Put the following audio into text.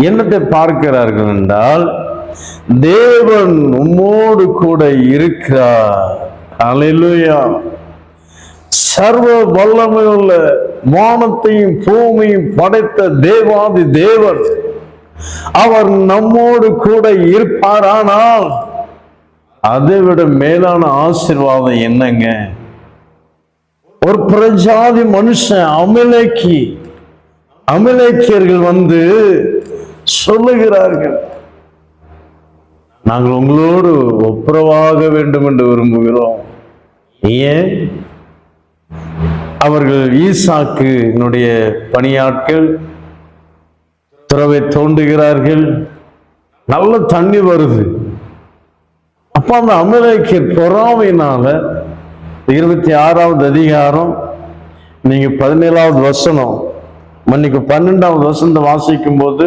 என்னத்தை பார்க்கிறார்கள் என்றால், தேவன் உம்மோடு கூட இருக்கிறார். அல்லேலூயா. சர்வ வல்லமையுள்ள வானத்தையும் பூமியும் படைத்த தேவாதி தேவன் அவர் நம்மோடு கூட இருப்பாரானால் அதை விட மேலான ஆசீர்வாதம் என்னங்க? ஒரு பிரஜாதி மனுஷன் அமலேக்கியர்கள் வந்து சொல்லுகிறார்கள், நாங்கள் உங்களோடு ஒப்புரவாக வேண்டும் என்று விரும்புகிறோம். ஏன்? அவர்கள் ஈசாக்கினுடைய பணியாட்கள் துறவை தோண்டுகிறார்கள். நல்ல தண்ணி வருது. அப்ப அந்த அமலேக்கியர் பொறாமையினால 26வது அதிகாரம் நீங்க 17வது வசனம், மன்னிக்கு 12வது வசனத்தை வாசிக்கும் போது